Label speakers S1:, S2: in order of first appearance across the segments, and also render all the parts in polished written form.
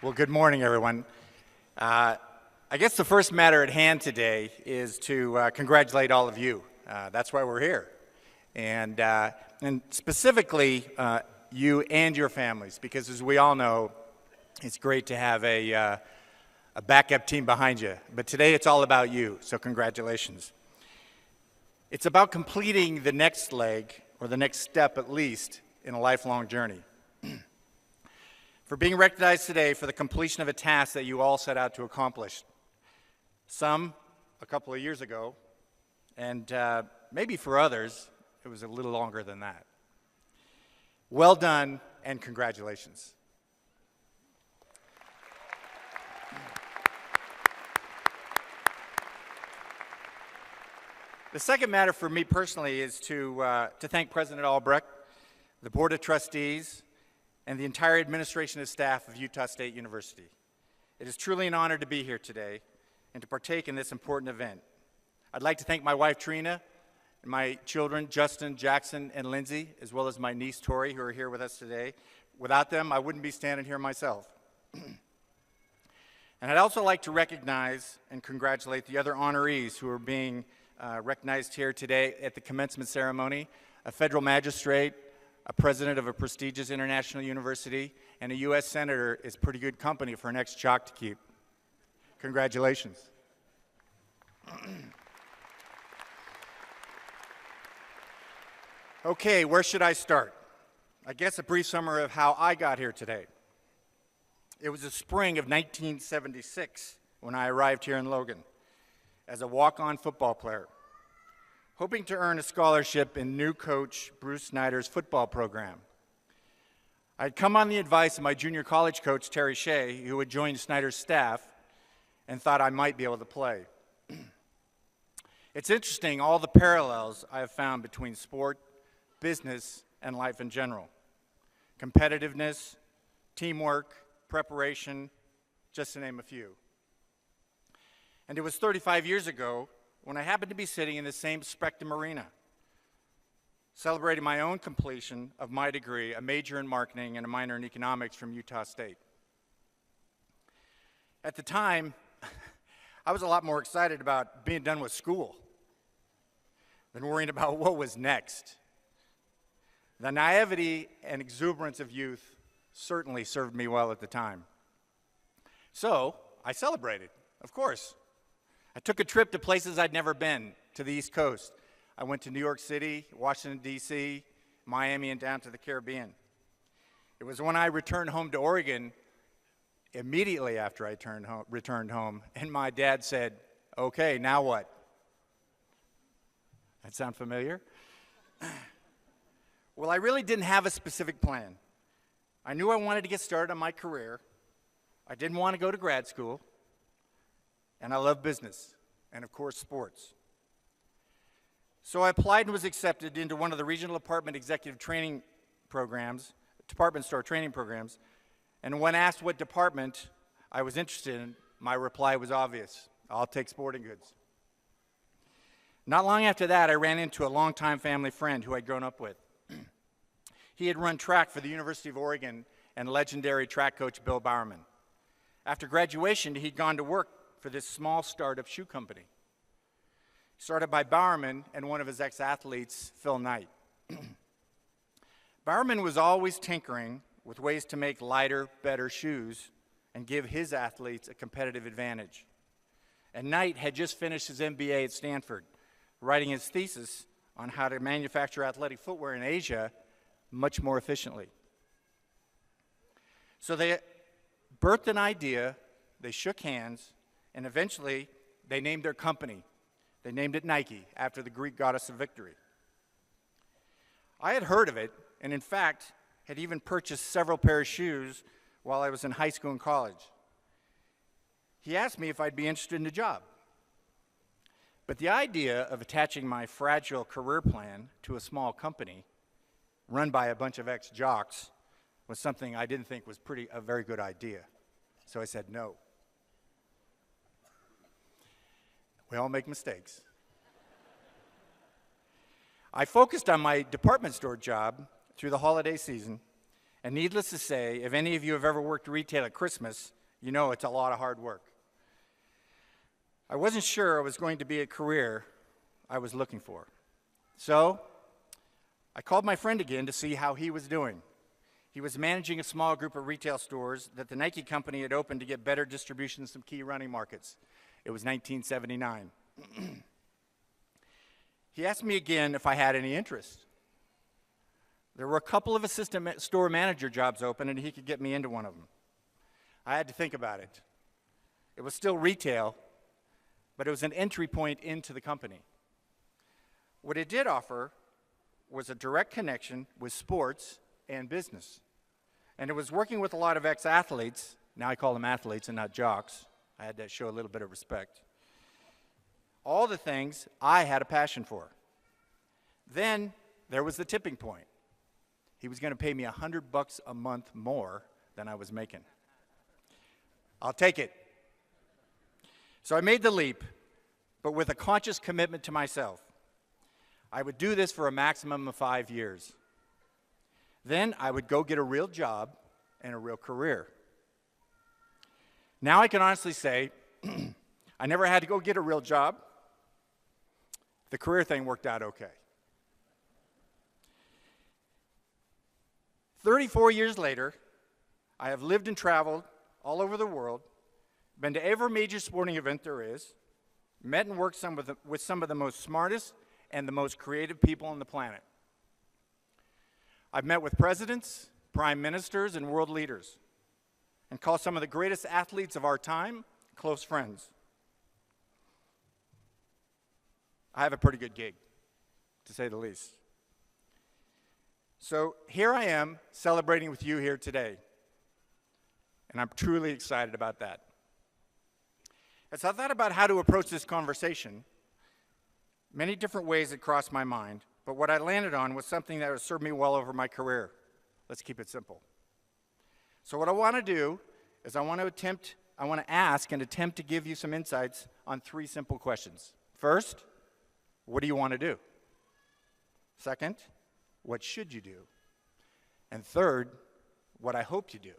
S1: Well, good morning, everyone. I guess the first matter at hand today is to congratulate all of you. That's why we're here. And specifically, you and your families, because as we all know, it's great to have a backup team behind you. But today it's all about you, so congratulations. It's about completing the next leg, or the next step at least, in a lifelong journey. For being recognized today for the completion of a task that you all set out to accomplish. Some a couple of years ago, and maybe for others, it was a little longer than that. Well done, and congratulations. The second matter for me personally is to thank President Albrecht, the Board of Trustees, and the entire administration and staff of Utah State University. It is truly an honor to be here today and to partake in this important event. I'd like to thank my wife, Trina, and my children, Justin, Jackson, and Lindsay, as well as my niece, Tori, who are here with us today. Without them, I wouldn't be standing here myself. And I'd also like to recognize and congratulate the other honorees who are being recognized here today at the commencement ceremony, a federal magistrate, a president of a prestigious international university, and a U.S. senator is pretty good company for an ex-jock to keep. Congratulations. Okay, where should I start? I guess a brief summary of how I got here today. It was the spring of 1976 when I arrived here in Logan as a walk-on football player, hoping to earn a scholarship in new coach Bruce Snyder's football program. I'd come on the advice of my junior college coach, Terry Shea, who had joined Snyder's staff, and thought I might be able to play. It's interesting, all the parallels I have found between sport, business, and life in general. Competitiveness, teamwork, preparation, just to name a few. And it was 35 years ago when I happened to be sitting in the same Spectrum Arena, celebrating my own completion of my degree, a major in marketing and a minor in economics from Utah State. At the time, I was a lot more excited about being done with school than worrying about what was next. The naivety and exuberance of youth certainly served me well at the time. So I celebrated, of course. I took a trip to places I'd never been, to the East Coast. I went to New York City, Washington, D.C., Miami, and down to the Caribbean. It was when I returned home to Oregon, immediately after I returned home, and my dad said, "Okay, now what?" That sound familiar? Well, I really didn't have a specific plan. I knew I wanted to get started on my career. I didn't want to go to grad school. And I love business, and of course, sports. So I applied and was accepted into one of the regional department executive training programs, department store training programs, and when asked what department I was interested in, my reply was obvious: I'll take sporting goods. Not long after that, I ran into a longtime family friend who I'd grown up with. He had run track for the University of Oregon and legendary track coach Bill Bowerman. After graduation, he'd gone to work for this small startup shoe company, started by Bowerman and one of his ex-athletes, Phil Knight. Bowerman was always tinkering with ways to make lighter, better shoes and give his athletes a competitive advantage. And Knight had just finished his MBA at Stanford, writing his thesis on how to manufacture athletic footwear in Asia much more efficiently. So they birthed an idea, they shook hands, and eventually, they named their company. They named it Nike, after the Greek goddess of victory. I had heard of it, and in fact, had even purchased several pairs of shoes while I was in high school and college. He asked me if I'd be interested in the job. But the idea of attaching my fragile career plan to a small company run by a bunch of ex-jocks was something I didn't think was a very good idea. So I said no. We all make mistakes. I focused on my department store job through the holiday season And needless to say, if any of you have ever worked retail at Christmas, you know it's a lot of hard work. I wasn't sure it was going to be a career I was looking for. So I called my friend again to see how he was doing. He was managing a small group of retail stores that the Nike company had opened to get better distribution in some key running markets. It was 1979. He asked me again if I had any interest. There were a couple of assistant store manager jobs open, and he could get me into one of them. I had to think about it. It was still retail, but it was an entry point into the company. What it did offer was a direct connection with sports and business. And it was working with a lot of ex-athletes. Now I call them athletes and not jocks. I had to show a little bit of respect. All the things I had a passion for. Then there was the tipping point. He was going to pay me $100 a month more than I was making. I'll take it. So I made the leap, but with a conscious commitment to myself. I would do this for a maximum of 5 years. Then I would go get a real job and a real career. Now I can honestly say, I never had to go get a real job. The career thing worked out okay. 34 years later, I have lived and traveled all over the world, been to every major sporting event there is, met and worked with some of the most smartest and the most creative people on the planet. I've met with presidents, prime ministers, and world leaders, and call some of the greatest athletes of our time close friends. I have a pretty good gig, to say the least. So here I am celebrating with you here today, and I'm truly excited about that. As I thought about how to approach this conversation, many different ways had crossed my mind, but what I landed on was something that has served me well over my career. Let's keep it simple. So what I want to do is I want to ask and attempt to give you some insights on 3 simple questions. First, what do you want to do? Second, what should you do? And third, what I hope you do.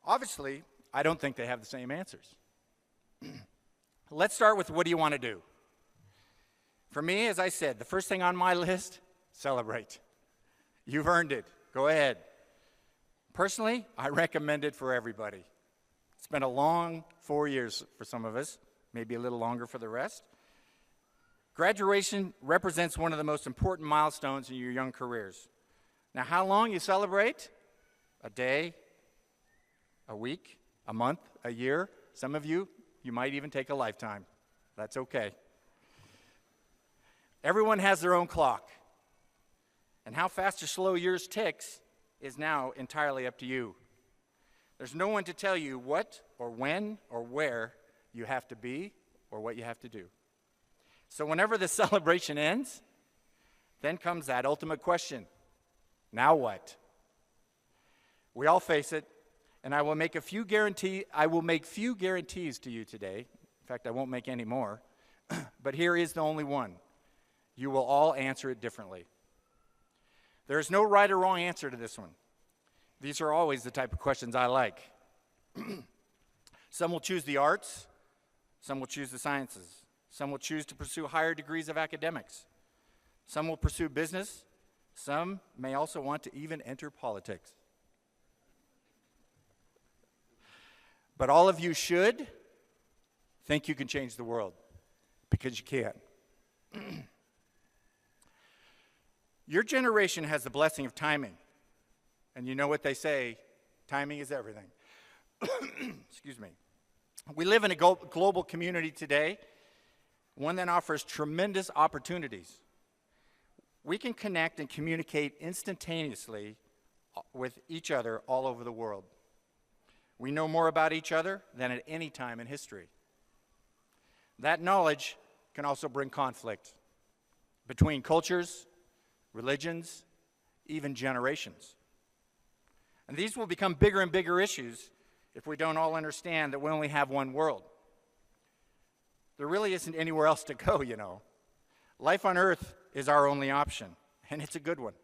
S1: Obviously, I don't think they have the same answers. Let's start with what do you want to do? For me, as I said, the first thing on my list, celebrate. You've earned it. Go ahead. Personally, I recommend it for everybody. It's been a long 4 years for some of us, maybe a little longer for the rest. Graduation represents one of the most important milestones in your young careers. Now, how long you celebrate? A day, a week, a month, a year. Some of you might even take a lifetime. That's okay. Everyone has their own clock. And how fast or slow yours ticks is now entirely up to you. There's no one to tell you what or when or where you have to be or what you have to do. So whenever the celebration ends, then comes that ultimate question. Now what? We all face it, and I will make few guarantees to you today. In fact, I won't make any more. But here is the only one. You will all answer it differently. There is no right or wrong answer to this one. These are always the type of questions I like. Some will choose the arts. Some will choose the sciences. Some will choose to pursue higher degrees of academics. Some will pursue business. Some may also want to even enter politics. But all of you should think you can change the world, because you can. Your generation has the blessing of timing. And you know what they say, timing is everything. Excuse me. We live in a global community today, one that offers tremendous opportunities. We can connect and communicate instantaneously with each other all over the world. We know more about each other than at any time in history. That knowledge can also bring conflict between cultures, religions, even generations. And these will become bigger and bigger issues if we don't all understand that we only have one world. There really isn't anywhere else to go, you know. Life on Earth is our only option, and it's a good one.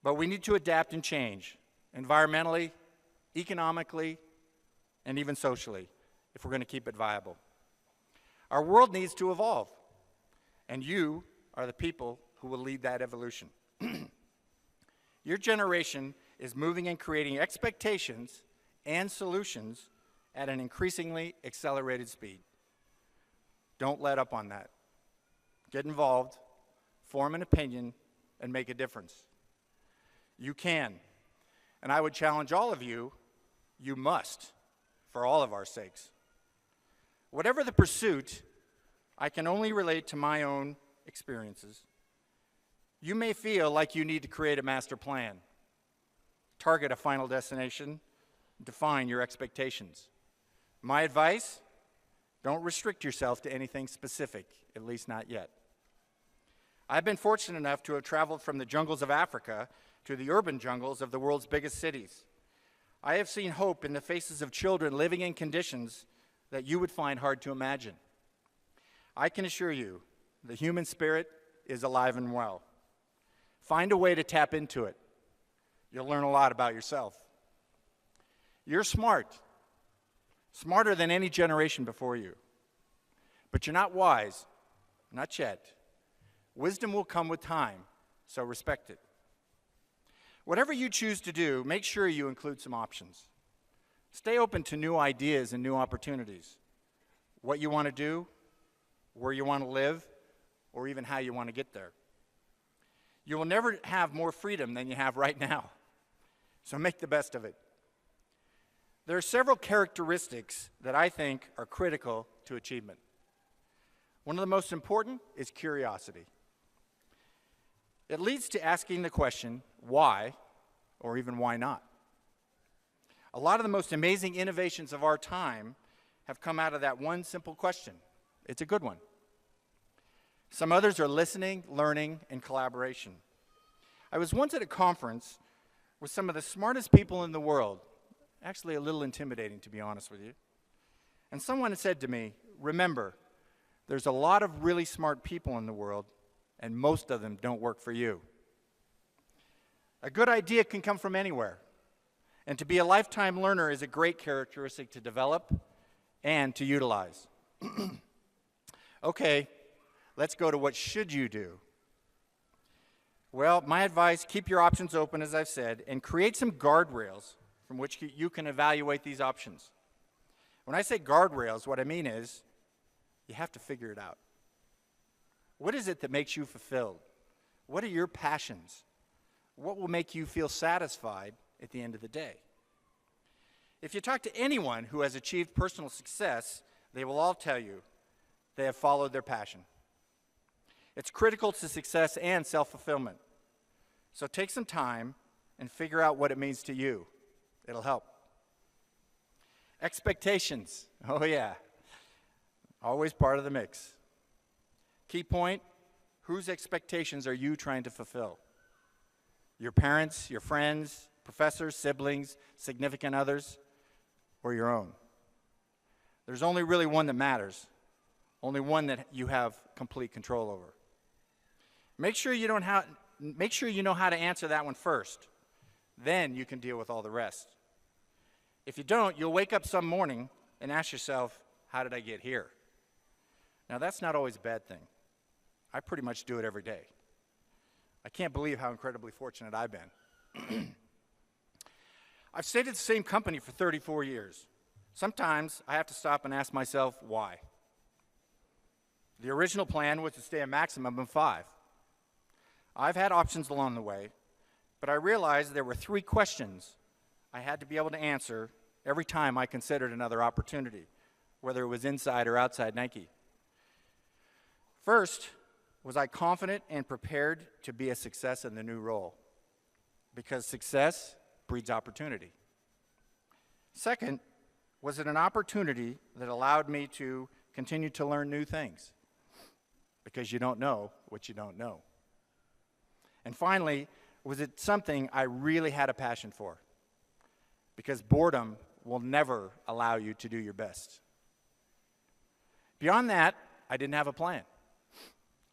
S1: But we need to adapt and change, environmentally, economically, and even socially, if we're going to keep it viable. Our world needs to evolve, and you are the people who will lead that evolution. Your generation is moving and creating expectations and solutions at an increasingly accelerated speed. Don't let up on that. Get involved, form an opinion, and make a difference. You can, and I would challenge all of you, you must, for all of our sakes. Whatever the pursuit, I can only relate to my own experiences. You may feel like you need to create a master plan, target a final destination, define your expectations. My advice, don't restrict yourself to anything specific, at least not yet. I've been fortunate enough to have traveled from the jungles of Africa to the urban jungles of the world's biggest cities. I have seen hope in the faces of children living in conditions that you would find hard to imagine. I can assure you, the human spirit is alive and well. Find a way to tap into it. You'll learn a lot about yourself. You're smart, smarter than any generation before you. But you're not wise, not yet. Wisdom will come with time, so respect it. Whatever you choose to do, make sure you include some options. Stay open to new ideas and new opportunities. What you want to do, where you want to live, or even how you want to get there. You will never have more freedom than you have right now, so make the best of it. There are several characteristics that I think are critical to achievement. One of the most important is curiosity. It leads to asking the question, why, or even why not? A lot of the most amazing innovations of our time have come out of that one simple question. It's a good one. Some others are listening, learning, and collaboration. I was once at a conference with some of the smartest people in the world, actually a little intimidating, to be honest with you. And someone said to me, remember, there's a lot of really smart people in the world, and most of them don't work for you. A good idea can come from anywhere, and to be a lifetime learner is a great characteristic to develop and to utilize. Okay, let's go to what should you do. Well, my advice, keep your options open, as I've said, and create some guardrails from which you can evaluate these options. When I say guardrails, what I mean is you have to figure it out. What is it that makes you fulfilled? What are your passions? What will make you feel satisfied at the end of the day? If you talk to anyone who has achieved personal success, they will all tell you they have followed their passion. It's critical to success and self-fulfillment. So take some time and figure out what it means to you. It'll help. Expectations. Oh yeah. Always part of the mix. Key point, whose expectations are you trying to fulfill? Your parents, your friends, professors, siblings, significant others, or your own? There's only really one that matters, only one that you have complete control over. Make sure you know how to answer that one first. Then you can deal with all the rest. If you don't, you'll wake up some morning and ask yourself, how did I get here? Now, that's not always a bad thing. I pretty much do it every day. I can't believe how incredibly fortunate I've been. I've stayed at the same company for 34 years. Sometimes I have to stop and ask myself, why? The original plan was to stay a maximum of 5. I've had options along the way, but I realized there were 3 questions I had to be able to answer every time I considered another opportunity, whether it was inside or outside Nike. First, was I confident and prepared to be a success in the new role? Because success breeds opportunity. Second, was it an opportunity that allowed me to continue to learn new things? Because you don't know what you don't know. And finally, was it something I really had a passion for? Because boredom will never allow you to do your best. Beyond that, I didn't have a plan.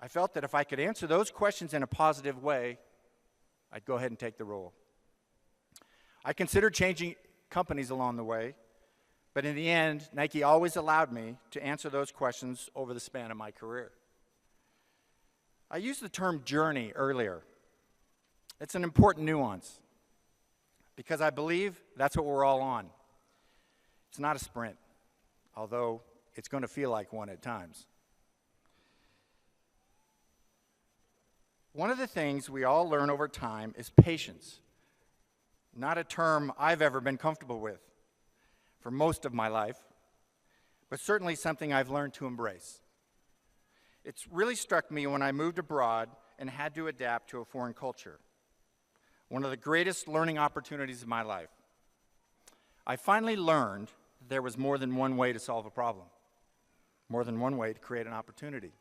S1: I felt that if I could answer those questions in a positive way, I'd go ahead and take the role. I considered changing companies along the way, but in the end, Nike always allowed me to answer those questions over the span of my career. I used the term journey earlier. It's an important nuance because I believe that's what we're all on. It's not a sprint, although it's going to feel like one at times. One of the things we all learn over time is patience, not a term I've ever been comfortable with for most of my life, but certainly something I've learned to embrace. It's really struck me when I moved abroad and had to adapt to a foreign culture. One of the greatest learning opportunities of my life. I finally learned there was more than one way to solve a problem, more than one way to create an opportunity,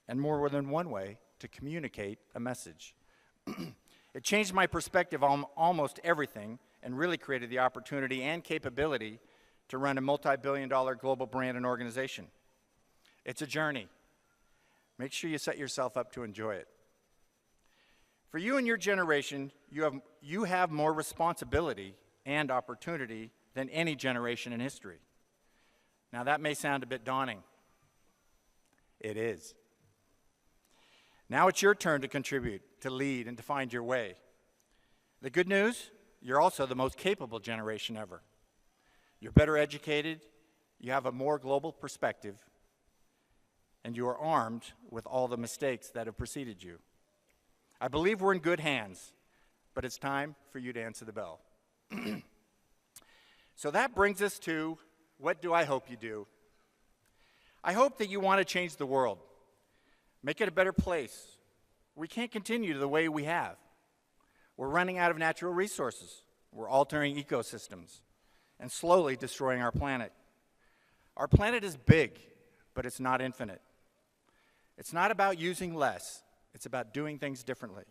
S1: and more than one way to communicate a message. It changed my perspective on almost everything and really created the opportunity and capability to run a multi-billion-dollar global brand and organization. It's a journey. Make sure you set yourself up to enjoy it. For you and your generation, you have more responsibility and opportunity than any generation in history. Now that may sound a bit daunting. It is. Now it's your turn to contribute, to lead, and to find your way. The good news, you're also the most capable generation ever. You're better educated, you have a more global perspective, and you are armed with all the mistakes that have preceded you. I believe we're in good hands, but it's time for you to answer the bell. So that brings us to, what do I hope you do? I hope that you want to change the world. Make it a better place. We can't continue the way we have. We're running out of natural resources. We're altering ecosystems and slowly destroying our planet. Our planet is big, but it's not infinite. It's not about using less. It's about doing things differently.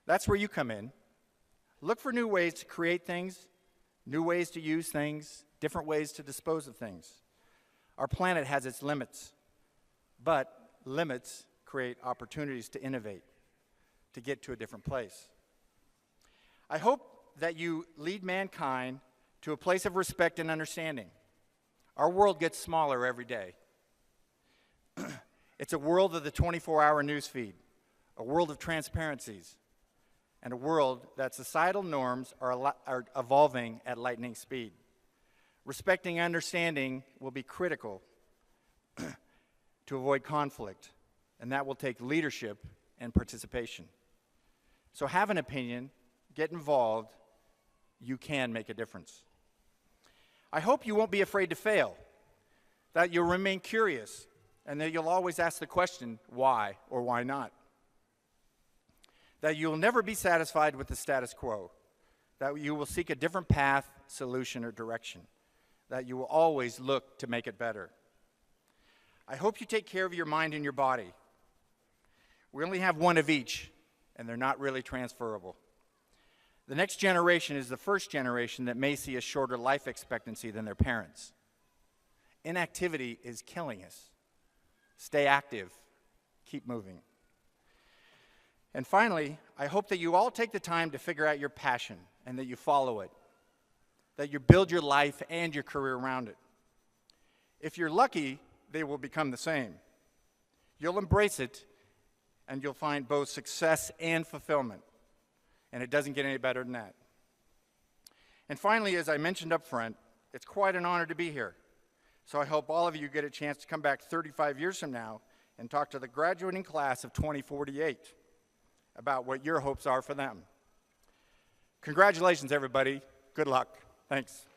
S1: That's where you come in. Look for new ways to create things, new ways to use things, different ways to dispose of things. Our planet has its limits, but limits create opportunities to innovate, to get to a different place. I hope that you lead mankind to a place of respect and understanding. Our world gets smaller every day. It's a world of the 24-hour news feed, a world of transparencies, and a world that societal norms are evolving at lightning speed. Respecting and understanding will be critical to avoid conflict, and that will take leadership and participation. So have an opinion, get involved, you can make a difference. I hope you won't be afraid to fail, that you'll remain curious, and that you'll always ask the question, why or why not? That you'll never be satisfied with the status quo, that you will seek a different path, solution, or direction, that you will always look to make it better. I hope you take care of your mind and your body. We only have one of each, and they're not really transferable. The next generation is the first generation that may see a shorter life expectancy than their parents. Inactivity is killing us. Stay active. Keep moving. And finally, I hope that you all take the time to figure out your passion and that you follow it, that you build your life and your career around it. If you're lucky, they will become the same. You'll embrace it, and you'll find both success and fulfillment. And it doesn't get any better than that. And finally, as I mentioned up front, it's quite an honor to be here. So I hope all of you get a chance to come back 35 years from now and talk to the graduating class of 2048 about what your hopes are for them. Congratulations, everybody. Good luck. Thanks.